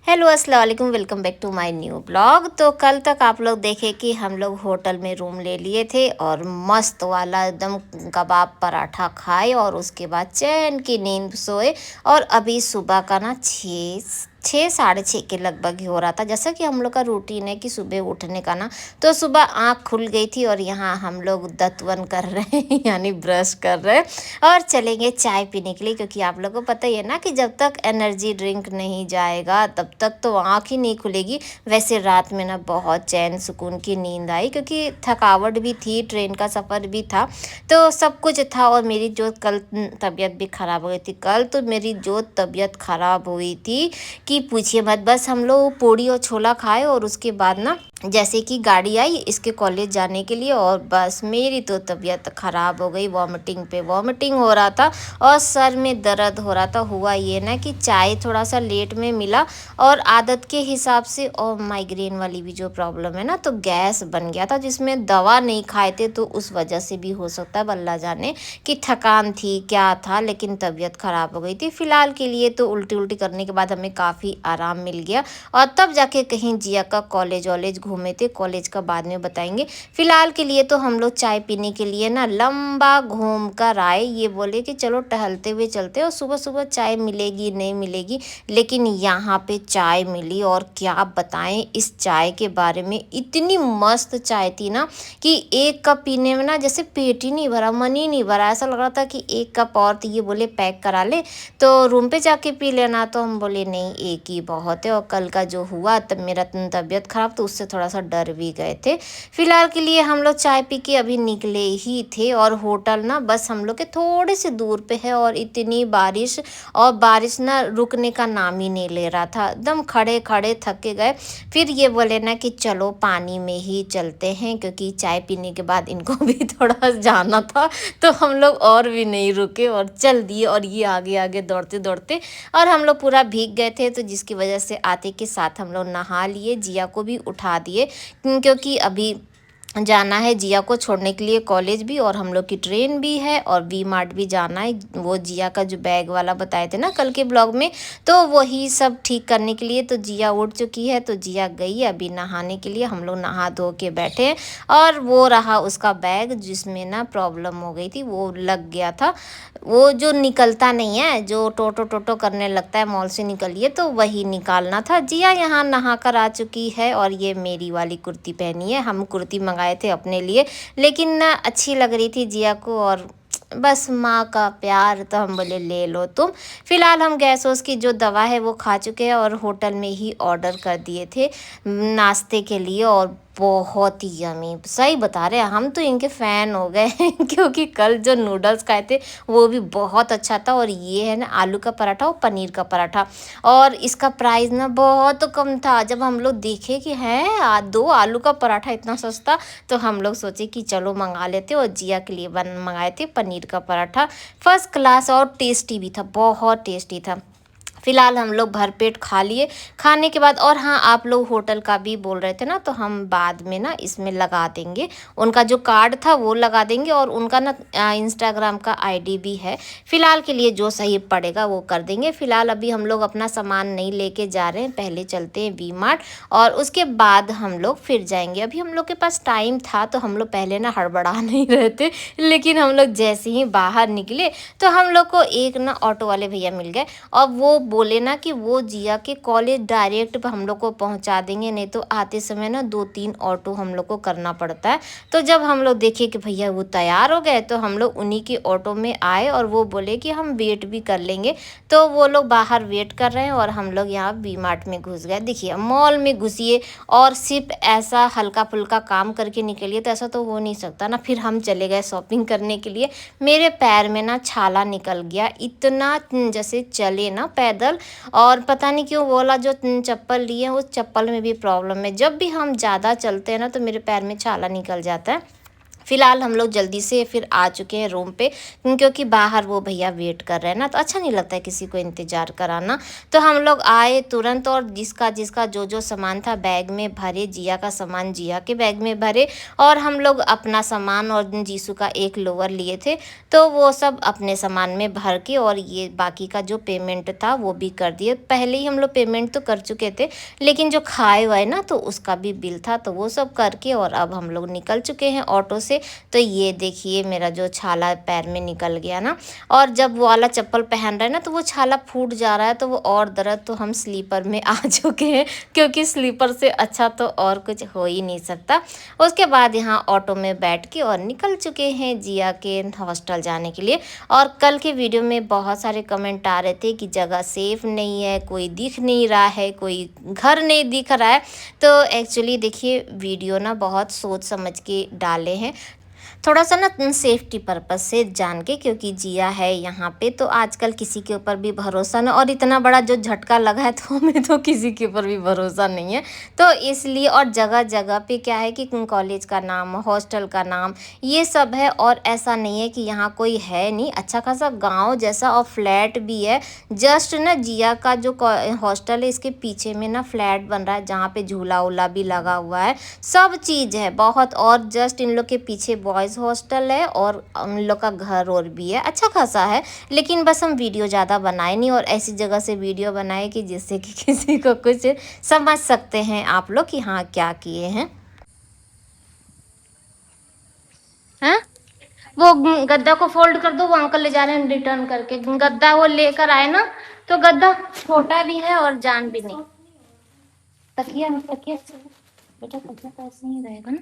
Hello अस्सलाम वालेकुम, welcome back to my new blog. तो कल तक आप लोग देखे कि हम लोग होटल में रूम ले लिए थे और मस्त वाला एकदम कबाब पराठा खाए और उसके बाद चैन की नींद सोए। और अभी सुबह का ना छः साढ़े छः के लगभग ही हो रहा था। जैसा कि हम लोग का रूटीन है कि सुबह उठने का ना, तो सुबह आँख खुल गई थी और यहाँ हम लोग दतवन कर रहे हैं यानी ब्रश कर रहे हैं और चलेंगे चाय पीने के लिए, क्योंकि आप लोगों को पता ही है ना कि जब तक एनर्जी ड्रिंक नहीं जाएगा तब तक तो आँख ही नहीं खुलेगी। वैसे रात में ना बहुत चैन सुकून की नींद आई, क्योंकि थकावट भी थी, ट्रेन का सफ़र भी था, तो सब कुछ था। और मेरी जो कल तबीयत भी ख़राब हो गई थी। कल तो मेरी जो तबीयत ख़राब हुई थी कि पूछिए मत। बस हम लोग पूड़ी और छोला खाए और उसके बाद ना जैसे कि गाड़ी आई इसके कॉलेज जाने के लिए, और बस मेरी तो तबीयत ख़राब हो गई। वॉमिटिंग पे वॉमिटिंग हो रहा था और सर में दर्द हो रहा था। हुआ ये ना कि चाय थोड़ा सा लेट में मिला और आदत के हिसाब से, और माइग्रेन वाली भी जो प्रॉब्लम है ना, तो गैस बन गया था जिसमें दवा नहीं खाए थे, तो उस वजह से भी हो सकता है, अल्लाह जाने कि थकान थी क्या था, लेकिन तबीयत ख़राब हो गई थी। फ़िलहाल के लिए तो उल्टी उल्टी करने के बाद हमें काफ़ी आराम मिल गया और तब जाके कहीं जिया का कॉलेज वॉलेज घूमे थे। कॉलेज का बाद में बताएंगे। फ़िलहाल के लिए तो हम लोग चाय पीने के लिए ना लंबा घूम कर आए। ये बोले कि चलो टहलते हुए चलते, और सुबह सुबह चाय मिलेगी नहीं मिलेगी, लेकिन यहाँ पे चाय मिली। और क्या बताएं इस चाय के बारे में, इतनी मस्त चाय थी ना कि एक कप पीने में ना जैसे पेट ही नहीं भरा, मन ही नहीं भरा। ऐसा लग रहा था कि एक कप और। तो ये बोले पैक करा ले तो रूम पे जाके पी लेना, तो हम बोले नहीं एक ही बहुत है। और कल का जो हुआ तब मेरा तबीयत ख़राब, तो उससे थोड़ा सा डर भी गए थे। फ़िलहाल के लिए हम लोग चाय पी के अभी निकले ही थे, और होटल ना बस हम लोग के थोड़े से दूर पे है। और इतनी बारिश, और बारिश ना रुकने का नाम ही नहीं ले रहा था, एकदम खड़े खड़े थक के गए। फिर ये बोले ना कि चलो पानी में ही चलते हैं, क्योंकि चाय पीने के बाद इनको भी थोड़ा जाना था, तो हम लोग और भी नहीं रुके और चल दिए। और ये आगे आगे दौड़ते दौड़ते, और हम लोग पूरा भीग गए थे, तो जिसकी वजह से आते के साथ हम लोग नहा लिए, जिया को भी उठा दिए, क्योंकि अभी जाना है जिया को छोड़ने के लिए कॉलेज भी, और हम लोग की ट्रेन भी है और वी मार्ट भी जाना है। वो जिया का जो बैग वाला बताए थे ना कल के ब्लॉग में, तो वही सब ठीक करने के लिए। तो जिया उठ चुकी है, तो जिया गई अभी नहाने के लिए। हम लोग नहा धो के बैठे हैं, और वो रहा उसका बैग जिसमें ना प्रॉब्लम हो गई थी, वो लग गया था। वो जो निकलता नहीं है, जो टोटो टोटो करने लगता है, मॉल से निकलिए, तो वही निकालना था। जिया यहाँ नहा कर आ चुकी है, और ये मेरी वाली कुर्ती पहनी है। हम कुर्ती मंगाए थे अपने लिए, लेकिन ना अच्छी लग रही थी जिया को, और बस माँ का प्यार, तो हम बोले ले लो तुम। फ़िलहाल हम गैस वोस की जो दवा है वो खा चुके हैं, और होटल में ही ऑर्डर कर दिए थे नाश्ते के लिए। और बहुत ही यमी, सही बता रहे हैं, हम तो इनके फ़ैन हो गए हैं क्योंकि कल जो नूडल्स खाए थे वो भी बहुत अच्छा था। और ये है ना आलू का पराठा और पनीर का पराठा, और इसका प्राइस ना बहुत कम था। जब हम लोग देखे कि है दो आलू का पराठा इतना सस्ता, तो हम लोग सोचे कि चलो मंगा लेते। और जिया के लिए मंगाए थे पनीर का पराठा, फर्स्ट क्लास और टेस्टी भी था, बहुत टेस्टी था। फ़िलहाल हम लोग भरपेट खा लिए। खाने के बाद, और हाँ आप लोग होटल का भी बोल रहे थे ना, तो हम बाद में ना इसमें लगा देंगे, उनका जो कार्ड था वो लगा देंगे, और उनका ना इंस्टाग्राम का आईडी भी है। फ़िलहाल के लिए जो सही पड़ेगा वो कर देंगे। फ़िलहाल अभी हम लोग अपना सामान नहीं लेके जा रहे हैं, पहले चलते हैं वी मार्ट, और उसके बाद हम लोग फिर जाएंगे। अभी हम लोग के पास टाइम था, तो हम लोग पहले ना हड़बड़ा नहीं रहे थे, लेकिन हम लोग जैसे ही बाहर निकले तो हम लोग को एक ना ऑटो वाले भैया मिल गए, और वो बोले ना कि वो जिया के कॉलेज डायरेक्ट हम लोग को पहुंचा देंगे, नहीं तो आते समय ना 2-3 ऑटो हम लोग को करना पड़ता है। तो जब हम लोग देखे कि भैया वो तैयार हो गए, तो हम लोग उन्हीं के ऑटो में आए, और वो बोले कि हम वेट भी कर लेंगे। तो वो लोग बाहर वेट कर रहे हैं, और हम लोग यहाँ वी मार्ट में घुस गए। देखिए मॉल में घुसिए और सिर्फ ऐसा हल्का फुल्का काम करके निकलिए, तो ऐसा तो हो नहीं सकता ना। फिर हम चले गए शॉपिंग करने के लिए। मेरे पैर में ना छाला निकल गया, इतना जैसे चले ना पैदल। और पता नहीं क्यों वो वाला जो चप्पल लिए हैं, उस चप्पल में भी प्रॉब्लम है। जब भी हम ज़्यादा चलते हैं ना, तो मेरे पैर में छाला निकल जाता है। फ़िलहाल हम लोग जल्दी से फिर आ चुके हैं रूम पे, क्योंकि बाहर वो भैया वेट कर रहे हैं ना, तो अच्छा नहीं लगता है किसी को इंतज़ार कराना। तो हम लोग आए तुरंत और जिसका जिसका जो जो सामान था बैग में भरे, जिया का सामान जिया के बैग में भरे और हम लोग अपना सामान और जीसू का एक लोअर लिए थे, तो वो सब अपने सामान में भर के और ये बाकी का जो पेमेंट था वो भी कर दिए। पहले ही हम लोग पेमेंट तो कर चुके थे, लेकिन जो खाए हुए ना तो उसका भी बिल था, तो वो सब करके और अब हम लोग निकल चुके हैं ऑटो से। तो ये देखिए मेरा जो छाला पैर में निकल गया ना, और जब वो वाला चप्पल पहन रहे हैं ना तो वो छाला फूट जा रहा है, तो वो और दर्द। तो हम स्लीपर में आ चुके हैं, क्योंकि स्लीपर से अच्छा तो और कुछ हो ही नहीं सकता। उसके बाद यहाँ ऑटो में बैठ के और निकल चुके हैं जिया के हॉस्टल जाने के लिए। और कल के वीडियो में बहुत सारे कमेंट आ रहे थे कि जगह सेफ़ नहीं है, कोई दिख नहीं रहा है, कोई घर नहीं दिख रहा है। तो एक्चुअली देखिए वीडियो ना बहुत सोच समझ के डाले हैं, थोड़ा सा ना सेफ्टी पर्पज़ से जान के, क्योंकि जिया है यहाँ पे तो आजकल किसी के ऊपर भी भरोसा ना, और इतना बड़ा जो झटका लगा है तो हमें तो किसी के ऊपर भी भरोसा नहीं है। तो इसलिए और जगह जगह पे क्या है कि कॉलेज का नाम, हॉस्टल का नाम, ये सब है। और ऐसा नहीं है कि यहाँ कोई है नहीं, अच्छा खासा गांव जैसा और फ्लैट भी है। जस्ट ना जिया का जो हॉस्टल है इसके पीछे में ना फ्लैट बन रहा है, जहाँ पे झूला उला भी लगा हुआ है, सब चीज़ है बहुत। और जस्ट इन लोग के पीछे बॉयज़ हॉस्टल है और उन लोग का घर और भी है, अच्छा खासा है। लेकिन बस हम वीडियो ज़्यादा बनाए नहीं, और ऐसी जगह से वीडियो बनाए कि जिससे कि किसी को कुछ समझ सकते हैं आप लोग कि हाँ क्या किए हैं। हैं वो गद्दा को फोल्ड कर दो, वो अंकल ले जा रहे हैं रिटर्न करके। गद्दा वो लेकर आए ना, तो गद्दा छोटा भी है और जान भी नहीं। तकिया तकिया बेटा, तकिया तो ऐसे ही रहेगा ना।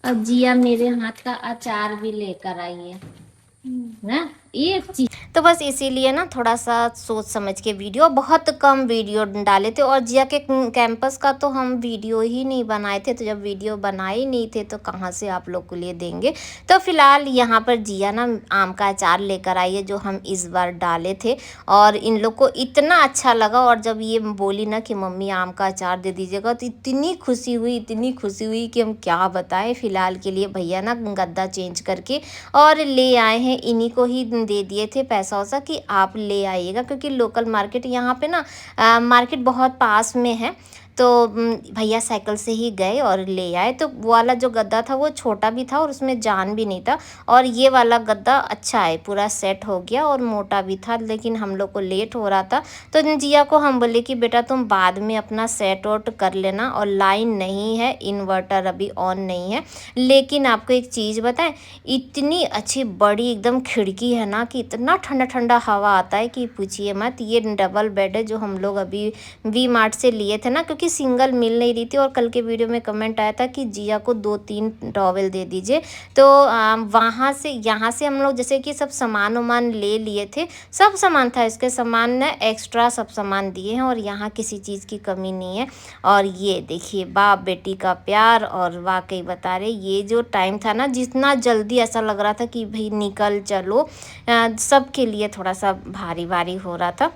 अब जिया मेरे हाथ का अचार भी लेकर आई है ना, ये चीज। तो बस इसीलिए ना थोड़ा सा सोच समझ के वीडियो, बहुत कम वीडियो डाले थे। और जिया के कैंपस का तो हम वीडियो ही नहीं बनाए थे, तो जब वीडियो बनाए ही नहीं थे तो कहाँ से आप लोग को लिए देंगे। तो फिलहाल यहाँ पर जिया ना आम का अचार लेकर आई है, जो हम इस बार डाले थे और इन लोग को इतना अच्छा लगा। और जब ये बोली ना कि मम्मी आम का अचार दे दीजिएगा, तो इतनी खुशी हुई, इतनी खुशी हुई कि हम क्या बताएं। फ़िलहाल के लिए भैया ना गद्दा चेंज करके और ले आए हैं, इन्हीं को ही दे दिए थे पैसा वैसा कि आप ले आइएगा, क्योंकि लोकल मार्केट यहाँ पे ना मार्केट बहुत पास में है। तो भैया साइकिल से ही गए और ले आए। तो वो वाला जो गद्दा था वो छोटा भी था और उसमें जान भी नहीं था, और ये वाला गद्दा अच्छा है, पूरा सेट हो गया और मोटा भी था। लेकिन हम लोग को लेट हो रहा था, तो जिया को हम बोले कि बेटा तुम बाद में अपना सेट आउट कर लेना, और लाइन नहीं है, इन्वर्टर अभी ऑन नहीं है। लेकिन आपको एक चीज़ बताएं, इतनी अच्छी बड़ी एकदम खिड़की है ना कि इतना ठंडा ठंडा हवा आता है कि पूछिए मत। ये डबल बेड है जो हम लोग अभी वी मार्ट से लिए थे ना, क्योंकि सिंगल मिल नहीं रही थी। और कल के वीडियो में कमेंट आया था कि जिया को 2-3 टॉवेल दे दीजिए, तो वहाँ से यहाँ से हम लोग जैसे कि सब सामान वामान ले लिए थे, सब सामान था, इसके सामान ने एक्स्ट्रा सब सामान दिए हैं और यहाँ किसी चीज़ की कमी नहीं है। और ये देखिए बाप बेटी का प्यार, और वाकई बता रहे ये जो टाइम था ना, जितना जल्दी ऐसा लग रहा था कि भाई निकल चलो, सबके लिए थोड़ा सा भारी भारी हो रहा था।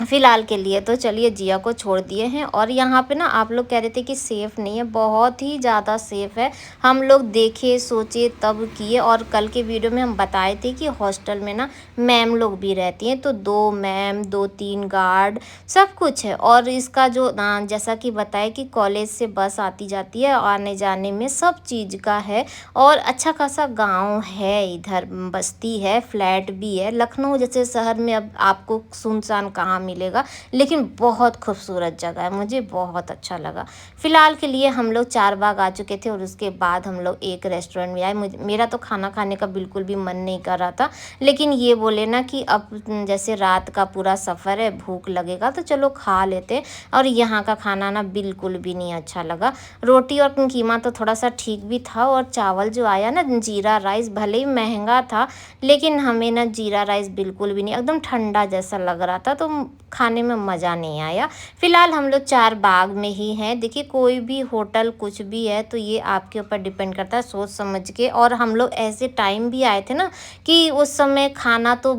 फ़िलहाल के लिए तो चलिए जिया को छोड़ दिए हैं। और यहाँ पे ना आप लोग कह रहे थे कि सेफ़ नहीं है, बहुत ही ज़्यादा सेफ़ है। हम लोग देखे सोचे तब किए, और कल के वीडियो में हम बताए थे कि हॉस्टल में ना मैम लोग भी रहती हैं, तो 2 मैम 2-3 गार्ड सब कुछ है। और इसका जो जैसा कि बताए कि कॉलेज से बस आती जाती है, आने जाने में सब चीज़ का है। और अच्छा खासा गाँव है, इधर बस्ती है, फ्लैट भी है। लखनऊ जैसे शहर में अब आपको सुनसान कहाँ मिलेगा, लेकिन बहुत खूबसूरत जगह है, मुझे बहुत अच्छा लगा। फ़िलहाल के लिए हम लोग 4 बाग आ चुके थे और उसके बाद हम लोग एक रेस्टोरेंट में आए। मेरा तो खाना खाने का बिल्कुल भी मन नहीं कर रहा था, लेकिन ये बोले ना कि अब जैसे रात का पूरा सफ़र है, भूख लगेगा तो चलो खा लेते। और यहाँ का खाना ना बिल्कुल भी नहीं अच्छा लगा। रोटी और कीमा तो थोड़ा सा ठीक भी था, और चावल जो आया ना जीरा राइस, भले ही महंगा था, लेकिन हमें ना जीरा राइस बिल्कुल भी नहीं, एकदम ठंडा जैसा लग रहा था, तो खाने में मज़ा नहीं आया। फ़िलहाल हम लोग 4 बाग में ही हैं। देखिए कोई भी होटल कुछ भी है तो ये आपके ऊपर डिपेंड करता है, सोच समझ के। और हम लोग ऐसे टाइम भी आए थे ना कि उस समय खाना तो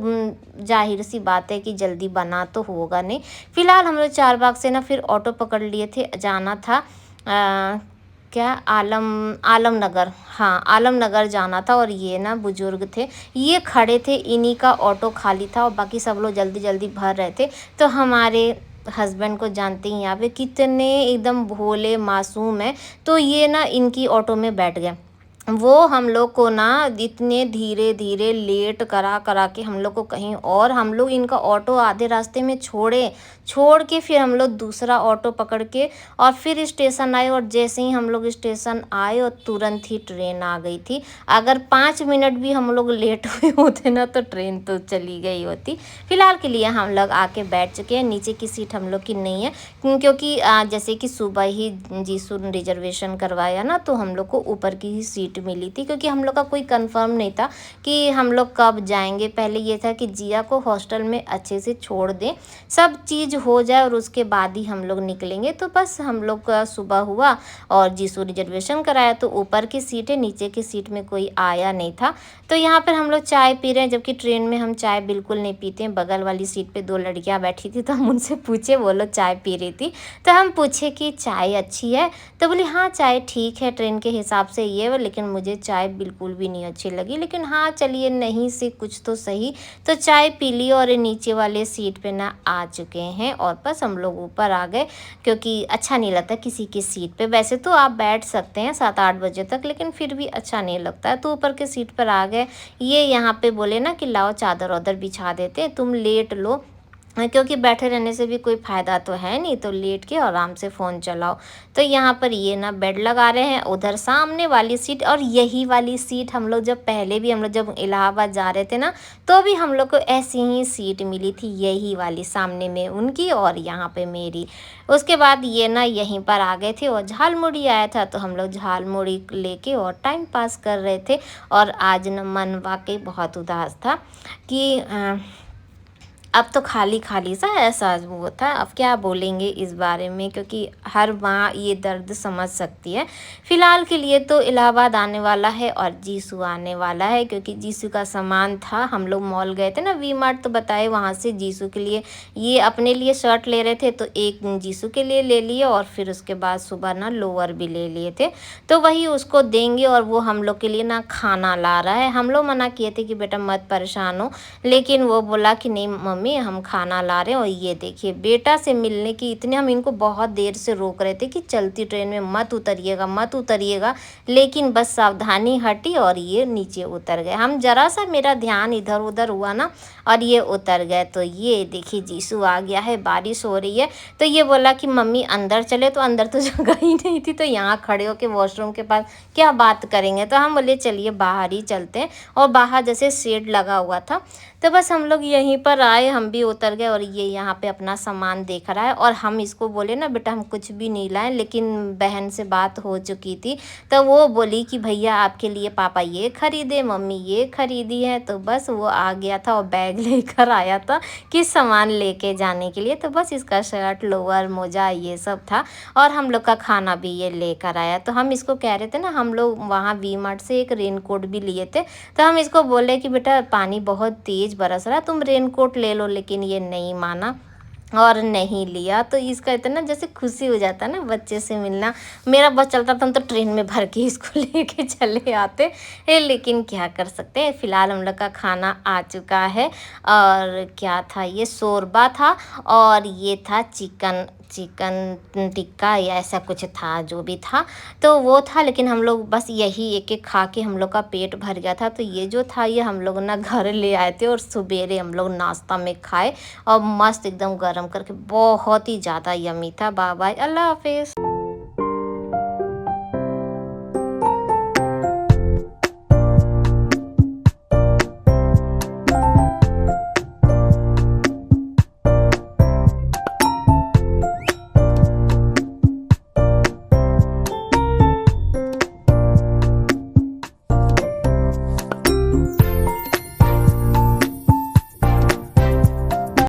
जाहिर सी बात है कि जल्दी बना तो होगा नहीं। फ़िलहाल हम लोग 4 बाग से ना फिर ऑटो पकड़ लिए थे, जाना था क्या आलमनगर, हाँ आलमनगर जाना था। और ये ना बुजुर्ग थे, ये खड़े थे, इन्हीं का ऑटो खाली था और बाकी सब लोग जल्दी जल्दी भर रहे थे। तो हमारे हस्बैंड को जानते ही यहाँ पे कितने एकदम भोले मासूम हैं, तो ये ना इनकी ऑटो में बैठ गए। वो हम लोग को ना इतने धीरे धीरे लेट करा करा के हम लोग को कहीं और, हम लोग इनका ऑटो आधे रास्ते में छोड़ के फिर हम लोग दूसरा ऑटो पकड़ के और फिर स्टेशन आए। और जैसे ही हम लोग स्टेशन आए और तुरंत ही ट्रेन आ गई थी। अगर 5 मिनट भी हम लोग लेट हुए होते ना तो ट्रेन तो चली गई होती। फिलहाल के लिए हम लोग आके बैठ चुके हैं, नीचे की सीट हम लोग की नहीं है क्योंकि जैसे कि सुबह ही जीसू ने रिजर्वेशन करवाया ना, तो हम लोग को ऊपर की ही सीट मिली थी क्योंकि हम लोग का कोई कंफर्म नहीं था कि हम लोग कब जाएंगे। पहले ये था कि जिया को हॉस्टल में अच्छे से छोड़ दें, सब चीज़ हो जाए और उसके बाद ही हम लोग निकलेंगे। तो बस हम लोग का सुबह हुआ और जीसू रिजर्वेशन कराया तो ऊपर की सीट है, नीचे की सीट में कोई आया नहीं था। तो यहाँ पर हम लोग चाय पी रहे हैं, जबकि ट्रेन में हम चाय बिल्कुल नहीं पीते हैं। बगल वाली सीट पे 2 लड़कियाँ बैठी थी तो हम उनसे पूछे, वो लोग चाय पी रही थी। तो हम पूछे कि चाय अच्छी है, तो बोली हाँ चाय ठीक है ट्रेन के हिसाब से ये है, लेकिन मुझे चाय बिल्कुल भी नहीं अच्छी लगी। लेकिन हाँ चलिए नहीं से कुछ तो सही, तो चाय पी ली और नीचे वाले सीट पे ना आ चुके हैं। और बस हम लोग ऊपर आ गए क्योंकि अच्छा नहीं लगता किसी की सीट पे। वैसे तो आप बैठ सकते हैं 7-8 बजे तक, लेकिन फिर भी अच्छा नहीं लगता है। तो ऊपर के सीट पर आ गए। ये यहाँ पे बोले ना कि लाओ चादर वादर बिछा देते, तुम लेट लो, क्योंकि बैठे रहने से भी कोई फ़ायदा तो है नहीं, तो लेट के आराम से फ़ोन चलाओ। तो यहाँ पर ये ना बेड लगा रहे हैं उधर सामने वाली सीट। और यही वाली सीट हम लोग जब पहले भी हम लोग जब इलाहाबाद जा रहे थे ना, तो भी हम लोग को ऐसी ही सीट मिली थी, यही वाली, सामने में उनकी और यहाँ पे मेरी। उसके बाद ये ना यहीं पर आ गए थे और झालमुड़ी आया था, तो हम लोग झालमुड़ी लेके और टाइम पास कर रहे थे। और आज न मन वाकई बहुत उदास था कि अब तो खाली खाली सा ऐसा वो था। अब क्या बोलेंगे इस बारे में, क्योंकि हर माँ ये दर्द समझ सकती है। फ़िलहाल के लिए तो इलाहाबाद आने वाला है और जीसू आने वाला है, क्योंकि जीसू का सामान था। हम लोग मॉल गए थे ना, वी मार्ट, तो बताए वहाँ से जीसू के लिए, ये अपने लिए शर्ट ले रहे थे तो एक जीसू के लिए ले लिए और फिर उसके बाद सुबह ना लोअर भी ले लिए थे, तो वही उसको देंगे। और वो हम लोग के लिए ना खाना ला रहा है। हम लोग मना किए थे कि बेटा मत परेशान हो, लेकिन वो बोला कि नहीं मम्मी हम खाना ला रहे हैं। और ये देखिए बेटा से मिलने की इतने हम इनको बहुत देर से रोक रहे थे कि चलती ट्रेन में मत उतरिएगा मत उतरिएगा, लेकिन बस सावधानी हटी और ये नीचे उतर गए। हम जरा सा मेरा ध्यान इधर उधर हुआ ना और ये उतर गए। तो ये देखिए जीसू आ गया है, बारिश हो रही है, तो ये बोला कि मम्मी अंदर चले, तो अंदर तो जगह ही नहीं थी, तो यहाँ खड़े होके वॉशरूम के पास क्या बात करेंगे। तो हम बोले चलिए बाहर ही चलते हैं, और बाहर जैसे शेड लगा हुआ था, तो बस हम लोग यहीं पर आए, हम भी उतर गए। और ये यहाँ पे अपना सामान देख रहा है और हम इसको बोले ना बेटा हम कुछ भी नहीं लाए, लेकिन बहन से बात हो चुकी थी, तो वो बोली कि भैया आपके लिए पापा ये खरीदे, मम्मी ये खरीदी है। तो बस वो आ गया था और बैग लेकर आया था कि सामान लेके जाने के लिए। तो बस इसका शर्ट लोअर मोजा ये सब था, और हम लोग का खाना भी ये लेकर आया। तो हम इसको कह रहे थे ना, हम लोग वहाँ वी मार्ट से एक रेनकोट भी लिए थे, तो हम इसको बोले कि बेटा पानी बहुत तेज़ बरस रहा है, तुम रेनकोट ले लो, लेकिन ये नहीं माना और नहीं लिया। तो इसका इतना जैसे खुशी हो जाता है ना बच्चे से मिलना। मेरा बस चलता था हम तो ट्रेन में भर के इसको लेके चले आते, लेकिन क्या कर सकते हैं। फ़िलहाल हम लोग का खाना आ चुका है, और क्या था ये, शोरबा था और ये था चिकन टिक्का या ऐसा कुछ था, जो भी था तो वो था। लेकिन हम लोग बस यही एक एक खा के हम लोग का पेट भर गया था। तो ये जो था ये हम लोग ना घर ले आए थे और सवेरे हम लोग नाश्ता में खाए, और मस्त एकदम गरम करके, बहुत ही ज़्यादा यम्मी था। बाय बाय, अल्लाह हाफिज़।